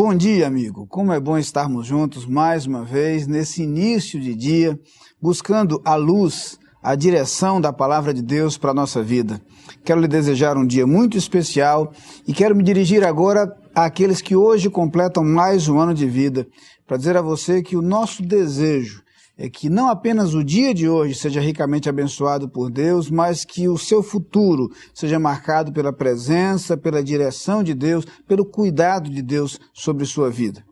Bom dia, amigo. Como é bom estarmos juntos mais uma vez nesse início de dia, buscando a luz, a direção da palavra de Deus para a nossa vida. Quero lhe desejar um dia muito especial e quero me dirigir agora àqueles que hoje completam mais um ano de vida, para dizer a você que o nosso desejo é que não apenas o dia de hoje seja ricamente abençoado por Deus, mas que o seu futuro seja marcado pela presença, pela direção de Deus, pelo cuidado de Deus sobre sua vida.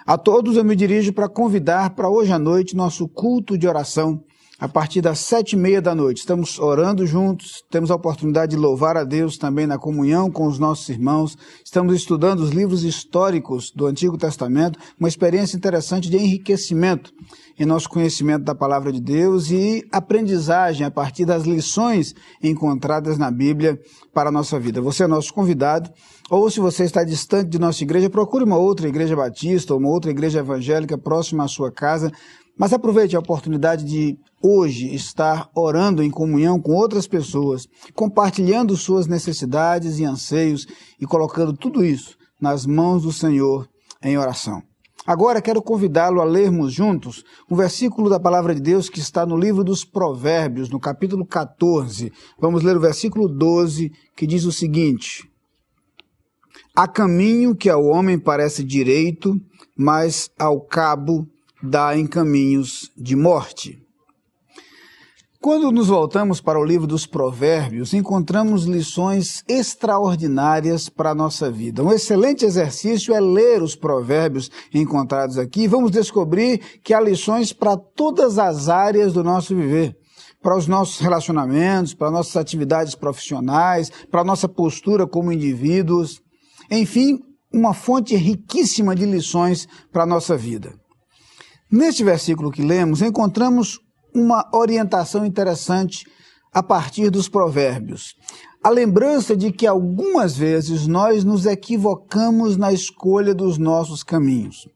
A todos eu me dirijo para convidar para hoje à noite nosso culto de oração, a partir das 7h30 da noite. Estamos orando juntos, temos a oportunidade de louvar a Deus também na comunhão com os nossos irmãos. Estamos estudando os livros históricos do Antigo Testamento, uma experiência interessante de enriquecimento em nosso conhecimento da palavra de Deus e aprendizagem a partir das lições encontradas na Bíblia para a nossa vida. Você é nosso convidado, ou se você está distante de nossa igreja, procure uma outra igreja batista ou uma outra igreja evangélica próxima à sua casa, mas aproveite a oportunidade de hoje estar orando em comunhão com outras pessoas, compartilhando suas necessidades e anseios e colocando tudo isso nas mãos do Senhor em oração. Agora quero convidá-lo a lermos juntos um versículo da palavra de Deus que está no livro dos Provérbios, no capítulo 14. Vamos ler o versículo 12, que diz o seguinte: Há caminho que ao homem parece direito, mas ao cabo dá em caminhos de morte. Quando nos voltamos para o livro dos Provérbios, encontramos lições extraordinárias para a nossa vida. Um excelente exercício é ler os provérbios encontrados aqui. Vamos descobrir que há lições para todas as áreas do nosso viver. Para os nossos relacionamentos, para nossas atividades profissionais, para a nossa postura como indivíduos. Enfim, uma fonte riquíssima de lições para a nossa vida. Neste versículo que lemos, encontramos uma orientação interessante a partir dos provérbios. A lembrança de que algumas vezes nós nos equivocamos na escolha dos nossos caminhos.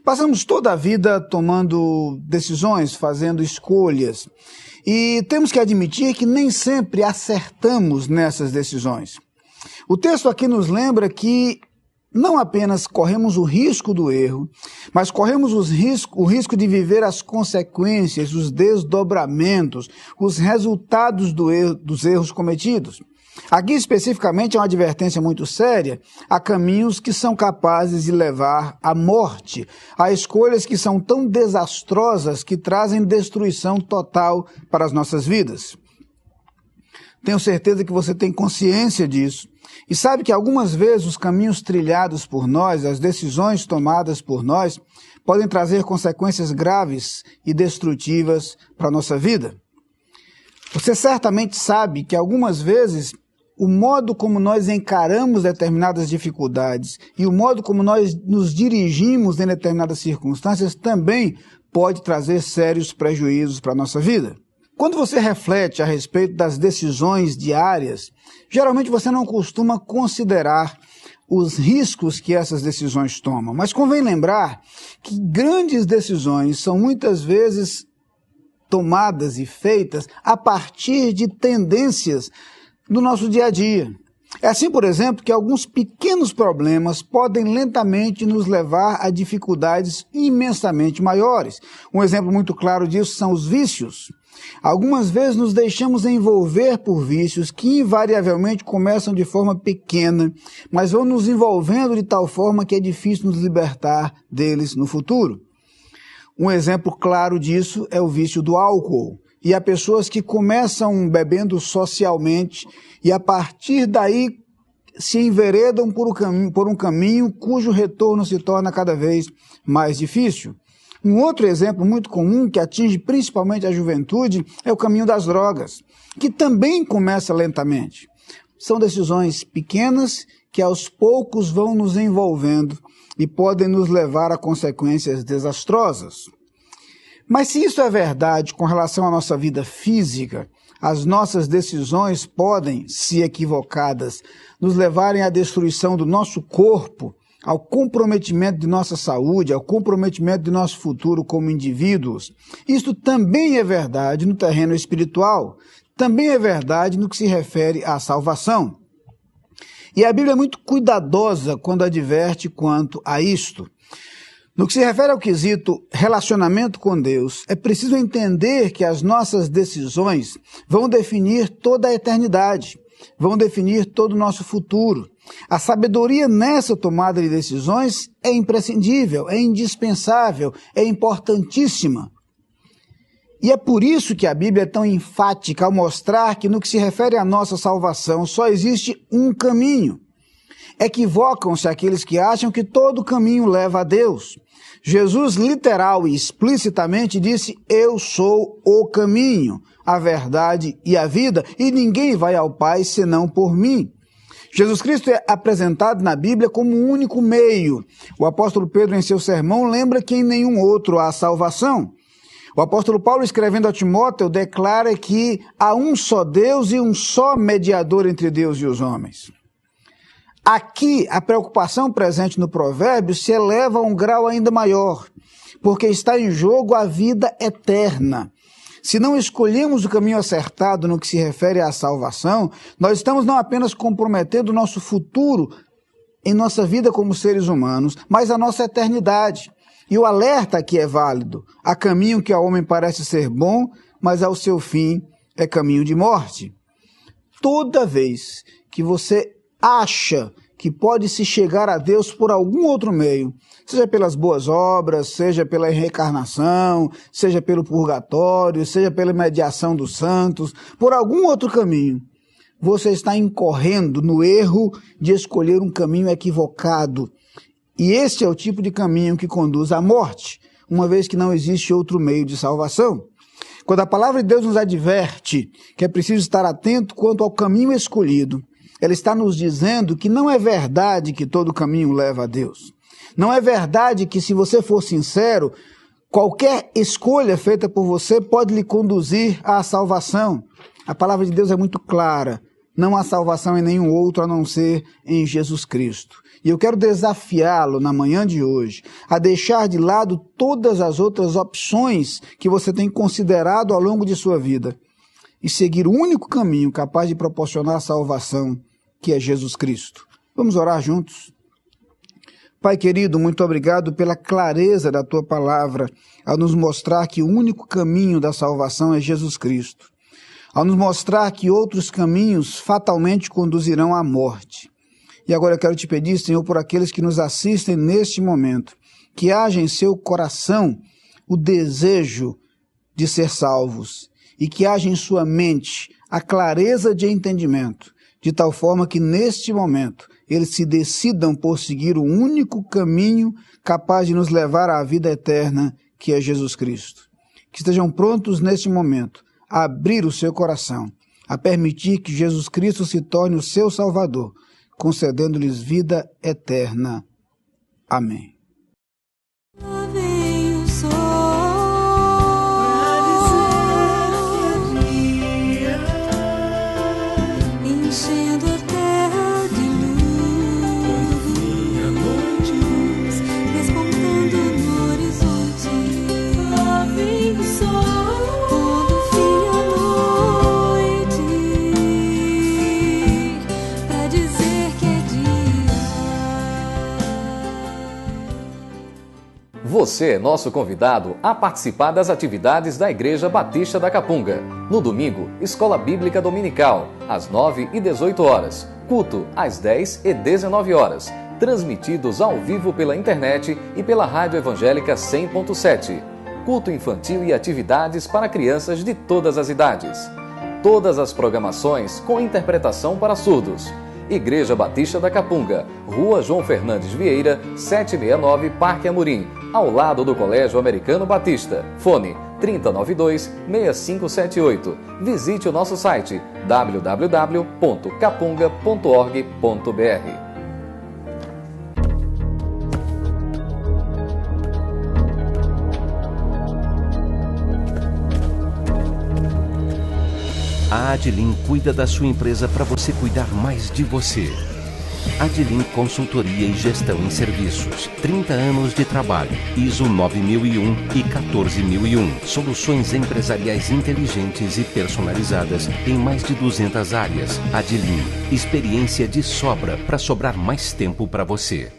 Passamos toda a vida tomando decisões, fazendo escolhas, e temos que admitir que nem sempre acertamos nessas decisões. O texto aqui nos lembra que não apenas corremos o risco do erro, mas corremos o risco de viver as consequências, os desdobramentos, os resultados dos erros cometidos. Aqui especificamente é uma advertência muito séria a caminhos que são capazes de levar à morte, a escolhas que são tão desastrosas que trazem destruição total para as nossas vidas. Tenho certeza que você tem consciência disso. E sabe que algumas vezes os caminhos trilhados por nós, as decisões tomadas por nós, podem trazer consequências graves e destrutivas para a nossa vida. Você certamente sabe que algumas vezes o modo como nós encaramos determinadas dificuldades e o modo como nós nos dirigimos em determinadas circunstâncias também pode trazer sérios prejuízos para a nossa vida. Quando você reflete a respeito das decisões diárias, geralmente você não costuma considerar os riscos que essas decisões tomam. Mas convém lembrar que grandes decisões são muitas vezes tomadas e feitas a partir de tendências do nosso dia a dia. É assim, por exemplo, que alguns pequenos problemas podem lentamente nos levar a dificuldades imensamente maiores. Um exemplo muito claro disso são os vícios. Algumas vezes nos deixamos envolver por vícios que invariavelmente começam de forma pequena, mas vão nos envolvendo de tal forma que é difícil nos libertar deles no futuro. Um exemplo claro disso é o vício do álcool. E há pessoas que começam bebendo socialmente e a partir daí se enveredam por um caminho cujo retorno se torna cada vez mais difícil. Um outro exemplo muito comum que atinge principalmente a juventude é o caminho das drogas, que também começa lentamente. São decisões pequenas que aos poucos vão nos envolvendo e podem nos levar a consequências desastrosas. Mas se isso é verdade com relação à nossa vida física, as nossas decisões podem, se equivocadas, nos levarem à destruição do nosso corpo, ao comprometimento de nossa saúde, ao comprometimento de nosso futuro como indivíduos. Isto também é verdade no terreno espiritual, também é verdade no que se refere à salvação. E a Bíblia é muito cuidadosa quando adverte quanto a isto. No que se refere ao quesito relacionamento com Deus, é preciso entender que as nossas decisões vão definir toda a eternidade, vão definir todo o nosso futuro. A sabedoria nessa tomada de decisões é imprescindível, é indispensável, é importantíssima. E é por isso que a Bíblia é tão enfática ao mostrar que no que se refere à nossa salvação só existe um caminho. Equivocam-se aqueles que acham que todo caminho leva a Deus. Jesus literal e explicitamente disse: eu sou o caminho, a verdade e a vida, e ninguém vai ao Pai senão por mim. Jesus Cristo é apresentado na Bíblia como o único meio. O apóstolo Pedro, em seu sermão, lembra que em nenhum outro há salvação. O apóstolo Paulo, escrevendo a Timóteo, declara que há um só Deus e um só mediador entre Deus e os homens. Aqui, a preocupação presente no provérbio se eleva a um grau ainda maior, porque está em jogo a vida eterna. Se não escolhemos o caminho acertado no que se refere à salvação, nós estamos não apenas comprometendo o nosso futuro em nossa vida como seres humanos, mas a nossa eternidade. E o alerta aqui é válido. Há caminho que ao homem parece ser bom, mas ao seu fim é caminho de morte. Toda vez que você acha que pode se chegar a Deus por algum outro meio, seja pelas boas obras, seja pela reencarnação, seja pelo purgatório, seja pela mediação dos santos, por algum outro caminho, você está incorrendo no erro de escolher um caminho equivocado. E este é o tipo de caminho que conduz à morte, uma vez que não existe outro meio de salvação. Quando a palavra de Deus nos adverte que é preciso estar atento quanto ao caminho escolhido, ela está nos dizendo que não é verdade que todo caminho leva a Deus. Não é verdade que, se você for sincero, qualquer escolha feita por você pode lhe conduzir à salvação. A palavra de Deus é muito clara. Não há salvação em nenhum outro a não ser em Jesus Cristo. E eu quero desafiá-lo na manhã de hoje a deixar de lado todas as outras opções que você tem considerado ao longo de sua vida e seguir o único caminho capaz de proporcionar a salvação, que é Jesus Cristo. Vamos orar juntos? Pai querido, muito obrigado pela clareza da Tua palavra, ao nos mostrar que o único caminho da salvação é Jesus Cristo, ao nos mostrar que outros caminhos fatalmente conduzirão à morte. E agora eu quero te pedir, Senhor, por aqueles que nos assistem neste momento, que haja em seu coração o desejo de ser salvos e que haja em sua mente a clareza de entendimento, de tal forma que neste momento eles se decidam por seguir o único caminho capaz de nos levar à vida eterna, que é Jesus Cristo. Que estejam prontos neste momento a abrir o seu coração, a permitir que Jesus Cristo se torne o seu Salvador, concedendo-lhes vida eterna. Amém. Você é nosso convidado a participar das atividades da Igreja Batista da Capunga. No domingo, Escola Bíblica Dominical, às 9 e 18 horas. Culto, às 10 e 19 horas. Transmitidos ao vivo pela internet e pela Rádio Evangélica 100.7. Culto infantil e atividades para crianças de todas as idades. Todas as programações com interpretação para surdos. Igreja Batista da Capunga, Rua João Fernandes Vieira, 769, Parque Amorim, ao lado do Colégio Americano Batista. Fone 3092-6578. Visite o nosso site www.capunga.org.br. A Adlin cuida da sua empresa para você cuidar mais de você. Adilin Consultoria e Gestão em Serviços. 30 anos de trabalho. ISO 9001 e 14001. Soluções empresariais inteligentes e personalizadas em mais de 200 áreas. Adilin. Experiência de sobra para sobrar mais tempo para você.